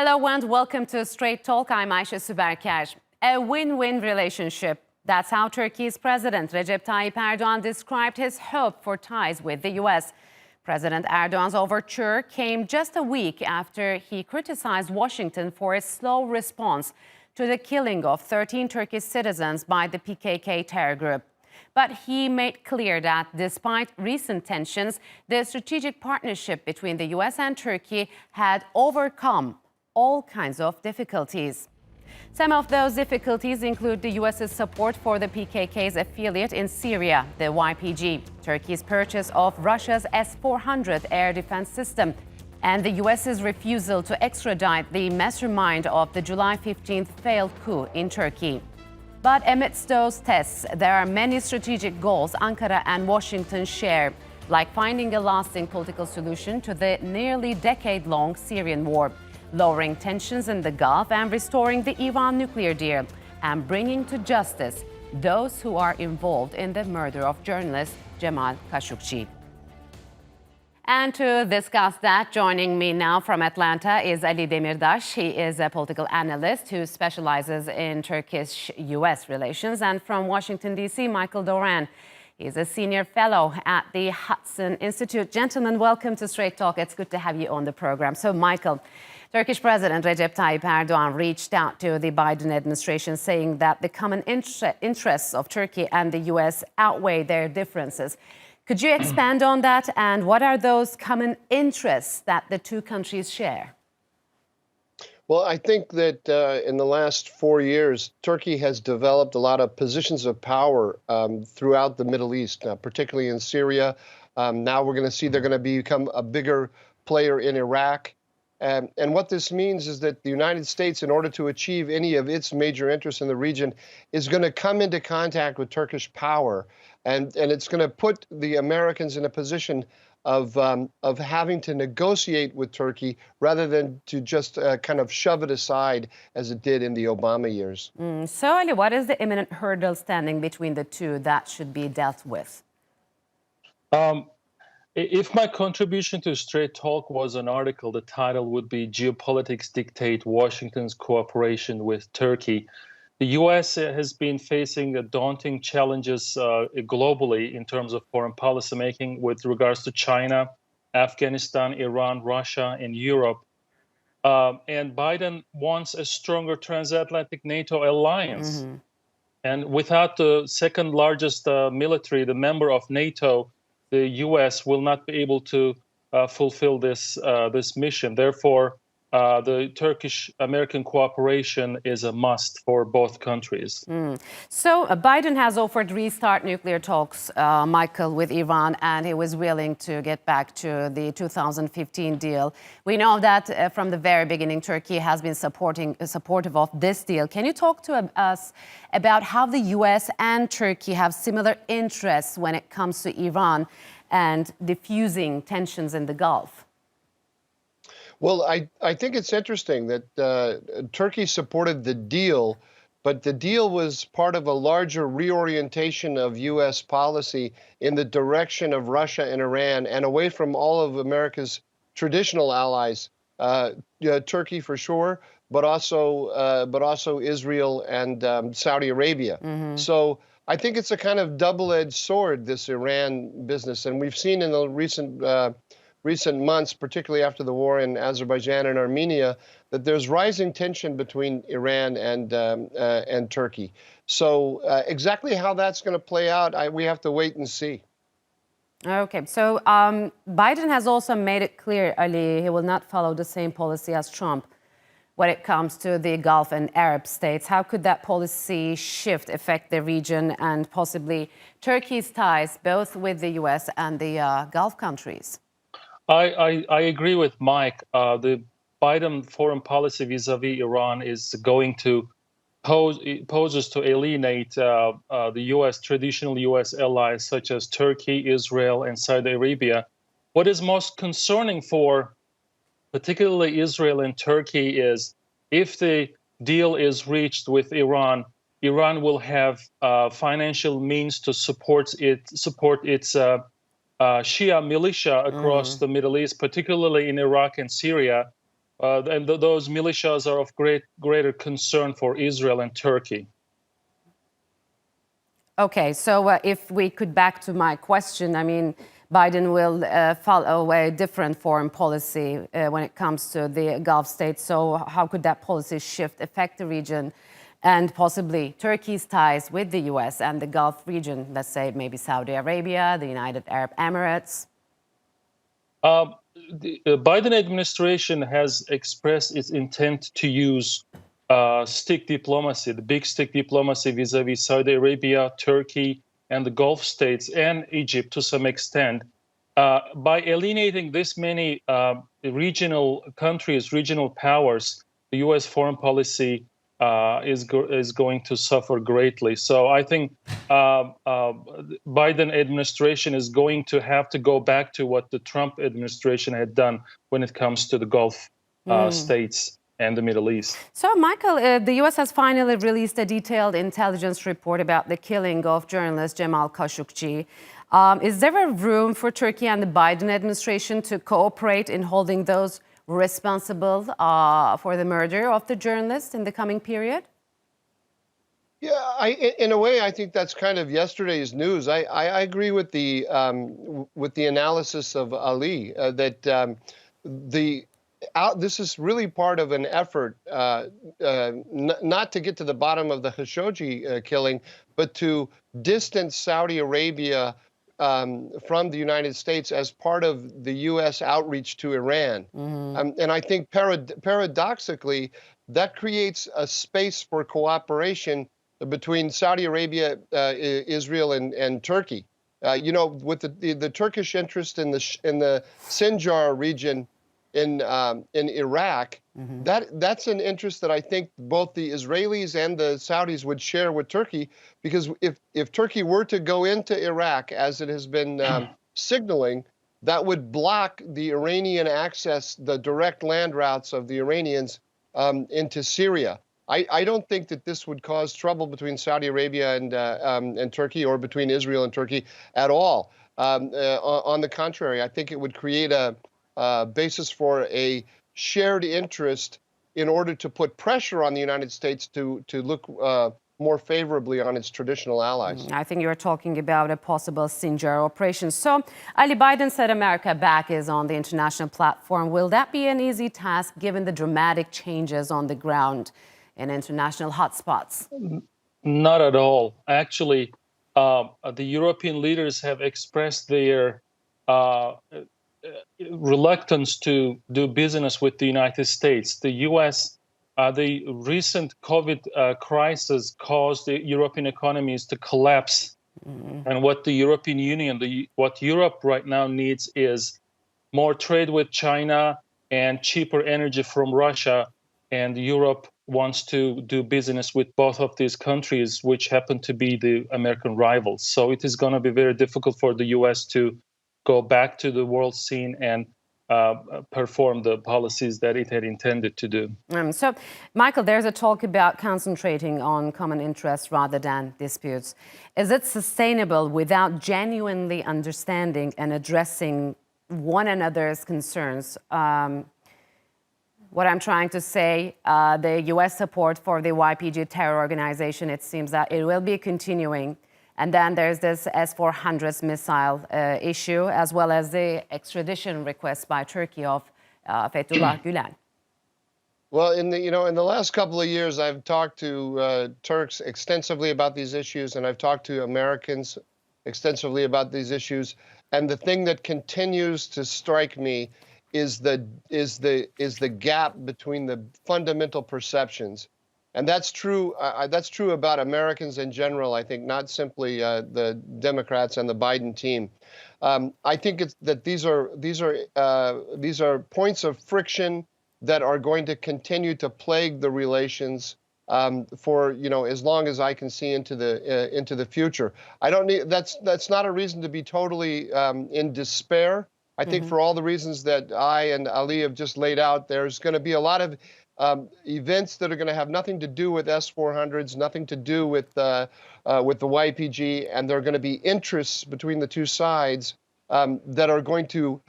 Hello and welcome to Straight Talk. I'm Ayşe Süberker. A win-win relationship. That's how Turkey's President Recep Tayyip Erdogan described his hope for ties with the U.S. President Erdogan's overture came just a week after he criticized Washington for its slow response to the killing of 13 Turkish citizens by the PKK terror group. But he made clear that despite recent tensions, the strategic partnership between the U.S. and Turkey had overcome all kinds of difficulties. Some of those difficulties include the U.S.'s support for the PKK's affiliate in Syria, the YPG, Turkey's purchase of Russia's S-400 air defense system, and the U.S.'s refusal to extradite the mastermind of the July 15th failed coup in Turkey. But amidst those tests, there are many strategic goals Ankara and Washington share, like finding a lasting political solution to the nearly decade-long Syrian war, lowering tensions in the Gulf and restoring the Iran nuclear deal, and bringing to justice those who are involved in the murder of journalist Jamal Khashoggi. And to discuss that, joining me now from Atlanta is Ali Demirdas. He is a political analyst who specializes in Turkish-U.S. relations. And from Washington, D.C., Michael Doran. He's a senior fellow at the Hudson Institute. Gentlemen, welcome to Straight Talk. It's good to have you on the program. So, Michael, Turkish President Recep Tayyip Erdogan reached out to the Biden administration saying that the common interests of Turkey and the U.S. outweigh their differences. Could you expand on that? And what are those common interests that the two countries share? Well, I think that in the last 4 years, Turkey has developed a lot of positions of power throughout the Middle East, particularly in Syria. Now we're going to see they're going to become a bigger player in Iraq. And what this means is that the United States, in order to achieve any of its major interests in the region, is going to come into contact with Turkish power. And it's going to put the Americans in a position of having to negotiate with Turkey rather than to just kind of shove it aside as it did in the Obama years. So, Ali, what is the imminent hurdle standing between the two that should be dealt with? If my contribution to Straight Talk was an article, the title would be Geopolitics Dictate Washington's Cooperation with Turkey. The U.S. has been facing daunting challenges globally in terms of foreign policy making with regards to China, Afghanistan, Iran, Russia, and Europe. And Biden wants a stronger transatlantic NATO alliance. Mm-hmm. And without the second largest military, the member of NATO, the U.S. will not be able to fulfill this mission. Therefore, the Turkish-American cooperation is a must for both countries. So Biden has offered restart nuclear talks, Michael, with Iran, and he was willing to get back to the 2015 deal. We know that from the very beginning, Turkey has been supportive of this deal. Can you talk to us about how the U.S. and Turkey have similar interests when it comes to Iran and diffusing tensions in the Gulf? Well, I think it's interesting that Turkey supported the deal, but the deal was part of a larger reorientation of U.S. policy in the direction of Russia and Iran and away from all of America's traditional allies, Turkey for sure, but also Israel and Saudi Arabia. Mm-hmm. So I think it's a kind of double-edged sword, this Iran business, and we've seen in the recent months, particularly after the war in Azerbaijan and Armenia, that there's rising tension between Iran and Turkey. So exactly how that's going to play out, we have to wait and see. Okay, so Biden has also made it clear, Ali, he will not follow the same policy as Trump when it comes to the Gulf and Arab states. How could that policy shift affect the region and possibly Turkey's ties both with the U.S. and the Gulf countries? I agree with Mike. The Biden foreign policy vis-a-vis Iran is going to poses to alienate the U.S. traditional U.S. allies such as Turkey, Israel, and Saudi Arabia. What is most concerning for particularly Israel and Turkey is if the deal is reached with Iran, Iran will have financial means to support its Shia militia across the Middle East, particularly in Iraq and Syria, and those militias are of greater concern for Israel and Turkey. Okay, so if we could back to my question, I mean, Biden will follow a different foreign policy when it comes to the Gulf states. So how could that policy shift affect the region and possibly Turkey's ties with the U.S. and the Gulf region, let's say maybe Saudi Arabia, the United Arab Emirates? The Biden administration has expressed its intent to use stick diplomacy, the big stick diplomacy vis-a-vis Saudi Arabia, Turkey, and the Gulf states, and Egypt to some extent. By alienating this many regional countries, regional powers, the U.S. foreign policy is going to suffer greatly. So I think Biden administration is going to have to go back to what the Trump administration had done when it comes to the Gulf states and the Middle East. So, Michael, the U.S. has finally released a detailed intelligence report about the killing of journalist Jamal Khashoggi. Is there a room for Turkey and the Biden administration to cooperate in holding those responsible for the murder of the journalist in the coming period? Yeah, in a way, I think that's kind of yesterday's news. I agree with the analysis of Ali that this is really part of an effort not to get to the bottom of the Khashoggi killing, but to distance Saudi Arabia from the United States as part of the U.S. outreach to Iran. And I think paradoxically, that creates a space for cooperation between Saudi Arabia, Israel, and Turkey. You know, with the Turkish interest in the Sinjar region in Iraq, that's an interest that I think both the Israelis and the Saudis would share with Turkey, because if Turkey were to go into Iraq, as it has been signaling, that would block the Iranian access, the direct land routes of the Iranians into Syria. I don't think that this would cause trouble between Saudi Arabia and Turkey, or between Israel and Turkey at all. On the contrary, I think it would create a basis for a shared interest in order to put pressure on the United States to look more favorably on its traditional allies. I think you're talking about a possible Sinjar operation. So, Ali, Biden said America back is on the international platform. Will that be an easy task given the dramatic changes on the ground in international hotspots? Not at all. Actually, the European leaders have expressed their reluctance to do business with the United States. The U.S., the recent COVID crisis caused the European economies to collapse. And what the European Union, what Europe right now needs is more trade with China and cheaper energy from Russia. And Europe wants to do business with both of these countries, which happen to be the American rivals. So it is going to be very difficult for the U.S. to go back to the world scene and perform the policies that it had intended to do. So, Michael, there's a talk about concentrating on common interests rather than disputes. Is it sustainable without genuinely understanding and addressing one another's concerns? What I'm trying to say, the U.S. support for the YPG terror organization, it seems that it will be continuing. And then there's this S-400 missile issue, as well as the extradition request by Turkey of Fethullah Gülen. Well, in the last couple of years, I've talked to Turks extensively about these issues, and I've talked to Americans extensively about these issues. And the thing that continues to strike me is the gap between the fundamental perceptions. And that's true. That's true about Americans in general. I think not simply the Democrats and the Biden team. I think it's that these are points of friction that are going to continue to plague the relations for as long as I can see into the future. I don't need that's not a reason to be totally in despair. I think for all the reasons that I and Ali have just laid out, there's going to be a lot of events that are going to have nothing to do with S-400s, nothing to do with the YPG, and there are going to be interests between the two sides that are going to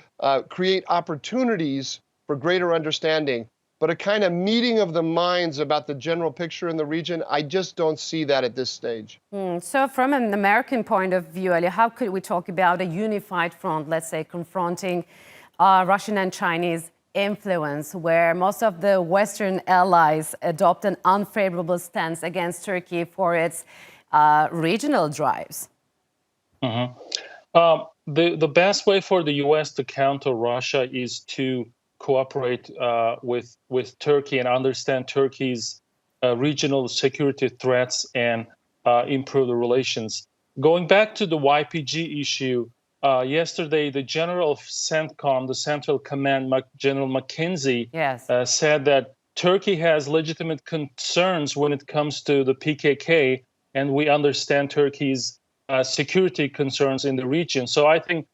create opportunities for greater understanding. but a kind of meeting of the minds about the general picture in the region, I just don't see that at this stage. So from an American point of view, Ali, how could we talk about a unified front, let's say, confronting Russian and Chinese influence, where most of the Western allies adopt an unfavorable stance against Turkey for its regional drives? The best way for the U.S. to counter Russia is to cooperate with Turkey and understand Turkey's regional security threats and improve the relations. Going back to the YPG issue, yesterday the general of CENTCOM, the Central Command, General McKenzie, said that Turkey has legitimate concerns when it comes to the PKK, and we understand Turkey's security concerns in the region. So I think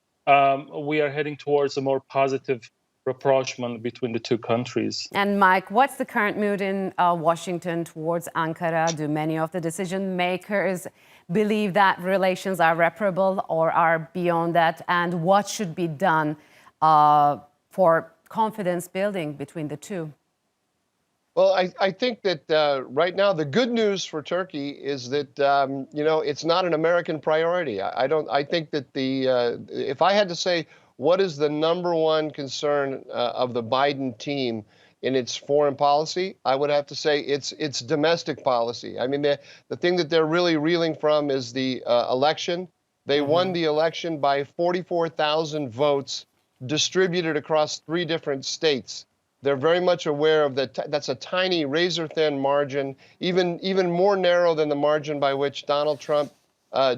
we are heading towards a more positive rapprochement between the two countries. And Mike, what's the current mood in Washington towards Ankara? Do many of the decision makers believe that relations are reparable or are beyond that? And what should be done for confidence building between the two? Well, I think that right now the good news for Turkey is that it's not an American priority. I think that if I had to say what is the number one concern of the Biden team in its foreign policy, I would have to say it's domestic policy. I mean, the thing that they're really reeling from is the election. They won the election by 44,000 votes distributed across 3 different states. They're very much aware of that. That's a tiny, razor-thin margin, even more narrow than the margin by which Donald Trump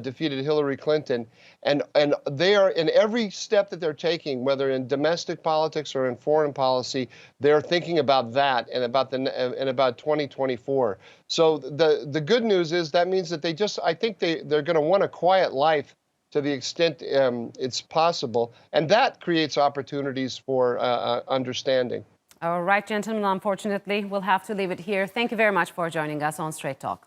defeated Hillary Clinton. And they are, in every step that they're taking, whether in domestic politics or in foreign policy, they're thinking about that and about 2024. So the good news is that means that I think they're going to want a quiet life to the extent it's possible, and that creates opportunities for understanding. All right, gentlemen, unfortunately, we'll have to leave it here. Thank you very much for joining us on Straight Talk.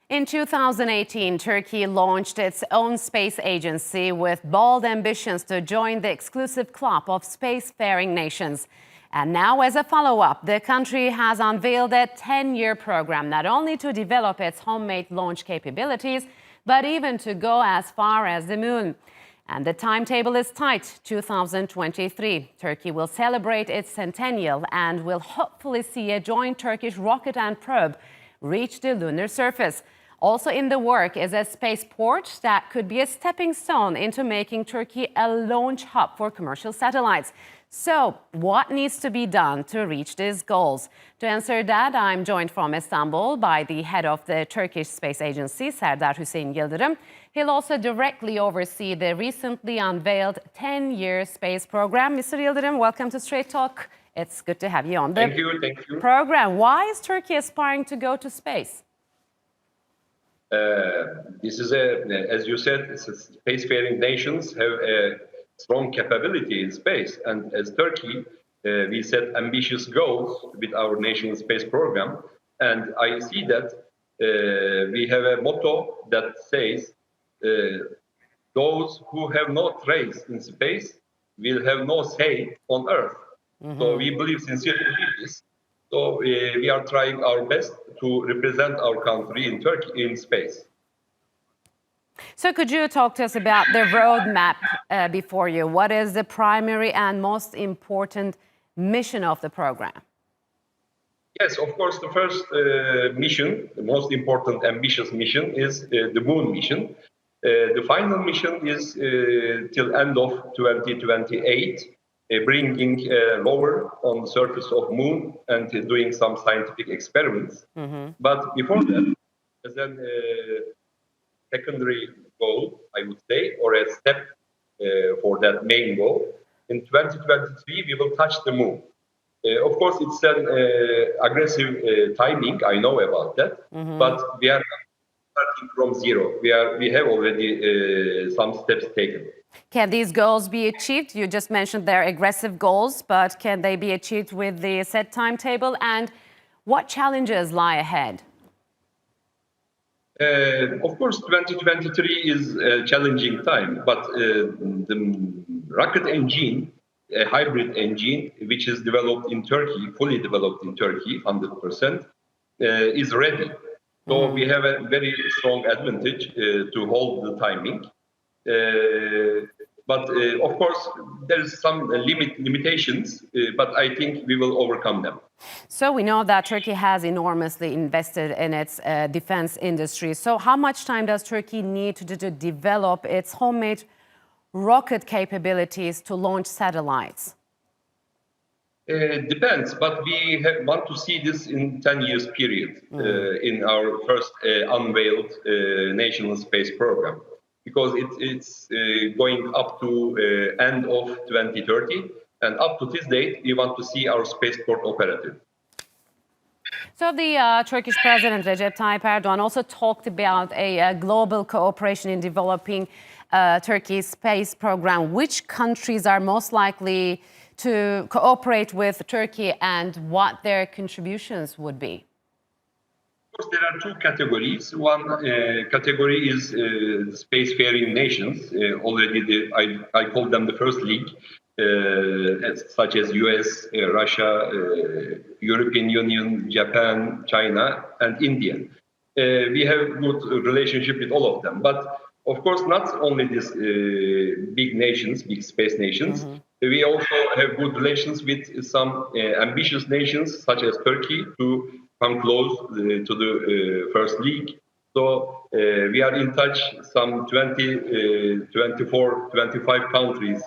In 2018, Turkey launched its own space agency with bold ambitions to join the exclusive club of spacefaring nations. And now, as a follow-up, the country has unveiled a 10-year program, not only to develop its homemade launch capabilities, but even to go as far as the moon. And the timetable is tight, 2023. Turkey will celebrate its centennial and will hopefully see a joint Turkish rocket and probe reach the lunar surface. Also in the work is a spaceport that could be a stepping stone into making Turkey a launch hub for commercial satellites. So what needs to be done to reach these goals? To answer that, I'm joined from Istanbul by the head of the Turkish Space Agency, Serdar Yildirim. He'll also directly oversee the recently unveiled 10-year space program. Mr. Yildirim, welcome to Straight Talk. It's good to have you on the Thank you. program. Why is Turkey aspiring to go to space? This is as you said, spacefaring nations have a strong capability in space. And as Turkey, we set ambitious goals with our national space program. And I see that we have a motto that says, those who have no trace in space will have no say on Earth. So we believe sincerely in this. So we are trying our best to represent our country in Turkey in space. So could you talk to us about the roadmap before you? What is the primary and most important mission of the program? Yes, of course, the first mission, the most important ambitious mission is the moon mission. The final mission is till end of 2028, bringing rover on the surface of moon and doing some scientific experiments. But before that, as a secondary goal, I would say, or a step for that main goal, in 2023 we will touch the moon. Of course, it's an aggressive timing. I know about that, but we are starting from zero. We have already some steps taken. Can these goals be achieved? You just mentioned they're aggressive goals, but can they be achieved with the set timetable? And what challenges lie ahead? Of course, 2023 is a challenging time, but the rocket engine, a hybrid engine, which is developed in Turkey, fully developed in Turkey, 100%, is ready. So we have a very strong advantage to hold the timing. But of course, there is some limitations, but I think we will overcome them. So we know that Turkey has enormously invested in its defense industry. So how much time does Turkey need to develop its homemade rocket capabilities to launch satellites? Depends, but we want to see this in 10 years period in our first unveiled national space program, because it's going up to end of 2030, and up to this date we want to see our spaceport operative. So the Turkish President Recep Tayyip Erdogan also talked about a global cooperation in developing Turkey's space program. Which countries are most likely to cooperate with Turkey and what their contributions would be? Of course, there are two categories. One category is spacefaring nations. Already, I call them the first league, such as US, Russia, European Union, Japan, China, and India. We have good relationship with all of them. But of course, not only these big nations, big space nations. We also have good relations with some ambitious nations, such as Turkey, to come close to the first league. So we are in touch some 20, 24, 25 countries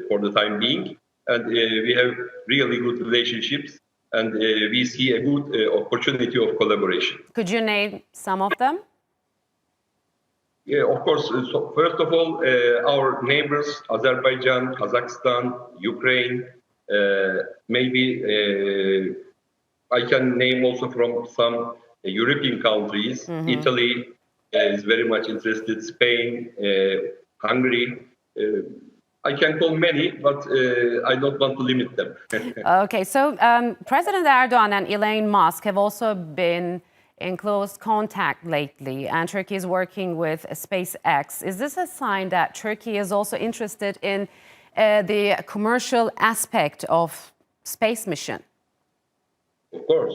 for the time being. And we have really good relationships, and we see a good opportunity of collaboration. Could you name some of them? Yeah, of course. So first of all, our neighbors, Azerbaijan, Kazakhstan, Ukraine, maybe I can name also from some European countries. Italy is very much interested, Spain, Hungary. I can call many, but I don't want to limit them. Okay, so President Erdogan and Elon Musk have also been in close contact lately, and Turkey is working with SpaceX. Is this a sign that Turkey is also interested in the commercial aspect of space mission? Of course,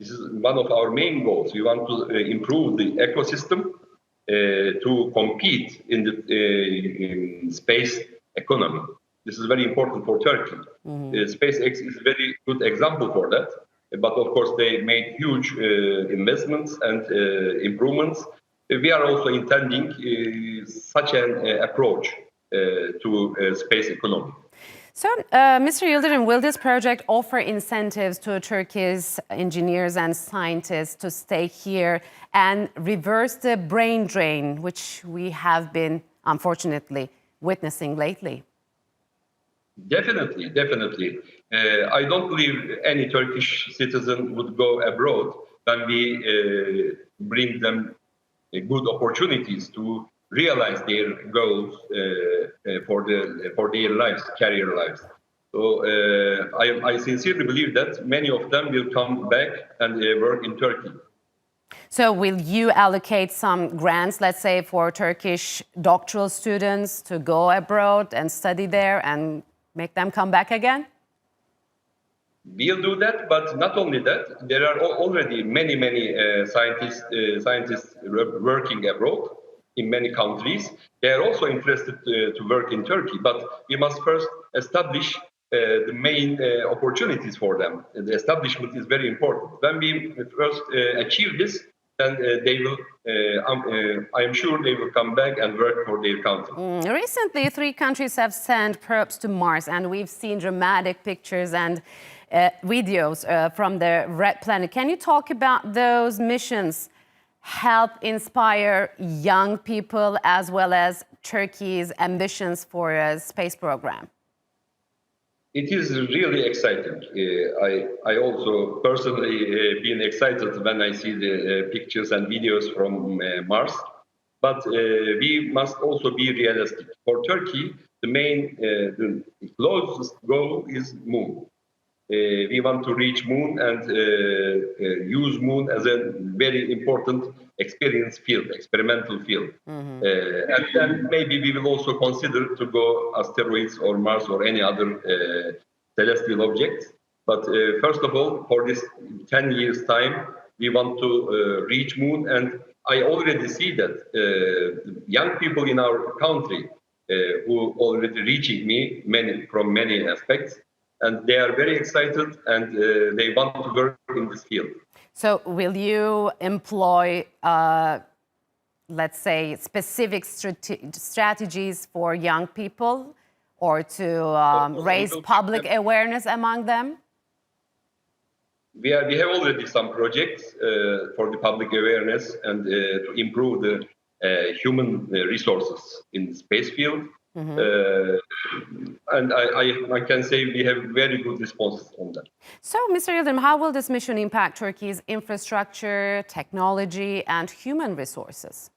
this is one of our main goals. We want to improve the ecosystem to compete in the space economy. This is very important for Turkey. SpaceX is a very good example for that. But of course, they made huge investments and improvements. We are also intending such an approach to space economy. So, Mr. Yildirim, will this project offer incentives to Turkey's engineers and scientists to stay here and reverse the brain drain, which we have been, unfortunately, witnessing lately? Definitely, definitely. I don't believe any Turkish citizen would go abroad when we bring them good opportunities to realize their goals for their lives, career lives. So I sincerely believe that many of them will come back and work in Turkey. So will you allocate some grants, let's say, for Turkish doctoral students to go abroad and study there and make them come back again? We'll do that, but not only that, there are already many scientists working abroad in many countries. They are also interested to work in Turkey, but we must first establish the main opportunities for them. The establishment is very important. When we first achieve this, then they will, I am sure they will come back and work for their country. Recently, 3 countries have sent probes to Mars, and we've seen dramatic pictures and videos from the Red Planet. Can you talk about those missions, help inspire young people as well as Turkey's ambitions for a space program? It is really exciting. I also personally been excited when I see the pictures and videos from Mars. But we must also be realistic. For Turkey, the closest goal is Moon. we want to reach moon and use moon as a very important experimental field. And then maybe we will also consider to go asteroids or Mars or any other celestial objects. But first of all, for this 10 years time, we want to reach moon. And I already see that young people in our country who already reaching me from many aspects, and they are very excited and they want to work in this field. So will you employ, let's say, specific strategies for young people or to raise public awareness among them? We have already some projects for the public awareness and to improve the human resources in the space field. And I can say we have very good responses on that. So, Mr. Yildirim, how will this mission impact Turkey's infrastructure, technology, and human resources?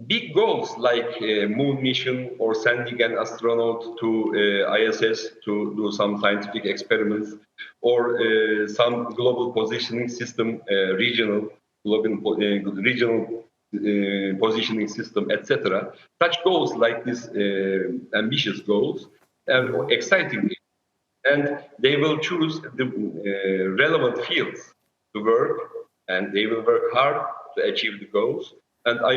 Big goals like moon mission or sending an astronaut to ISS to do some scientific experiments, or some global positioning system, regional positioning system, etc. Such goals like this, ambitious goals, are exciting, and they will choose the relevant fields to work, and they will work hard to achieve the goals. And I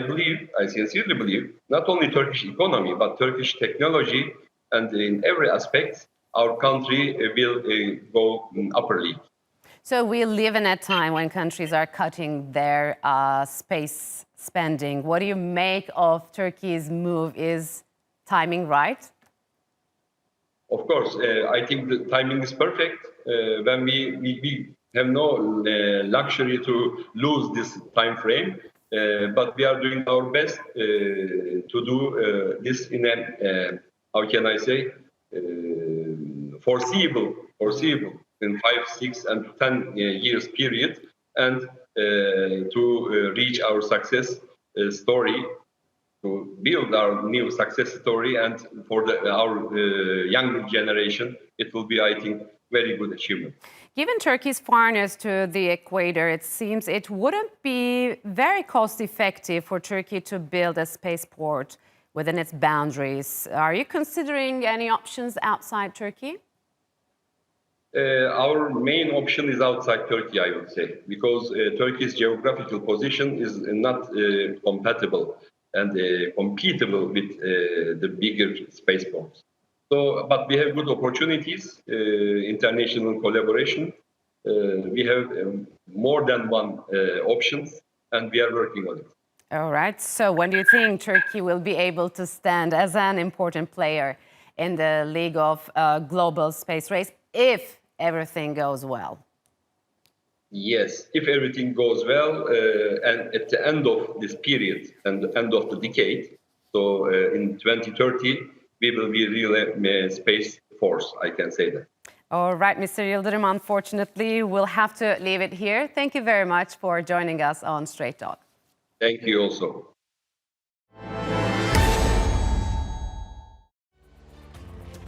sincerely believe, not only Turkish economy, but Turkish technology, and in every aspect, our country will go upper league. So we live in a time when countries are cutting their space spending. What do you make of Turkey's move? Is timing right? Of course, I think the timing is perfect. When we have no luxury to lose this time frame. But we are doing our best to do this in a, how can I say, foreseeable in 5, 6, and 10 years period, and to reach our success story, to build our new success story, and for our younger generation, it will be, I think, very good achievement. Given Turkey's farness to the equator, it seems it wouldn't be very cost-effective for Turkey to build a spaceport within its boundaries. Are you considering any options outside Turkey? Our main option is outside Turkey, I would say, because Turkey's geographical position is not compatible and compatible with the bigger spaceports. So, but we have good opportunities, international collaboration. We have more than one options, and we are working on it. All right. So when do you think Turkey will be able to stand as an important player in the league of global space race, if everything goes well? Yes, if everything goes well, and at the end of this period and the end of the decade, so in 2030, we will be real space force, I can say that. All right, Mr. Yildirim, unfortunately, we'll have to leave it here. Thank you very much for joining us on Straight Talk. Thank you also.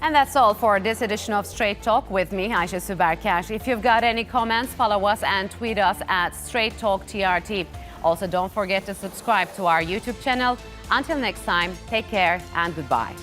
And that's all for this edition of Straight Talk with me, Ayşe Süberkaş. If you've got any comments, follow us and tweet us at Straight Talk TRT. Also, don't forget to subscribe to our YouTube channel. Until next time, take care and goodbye.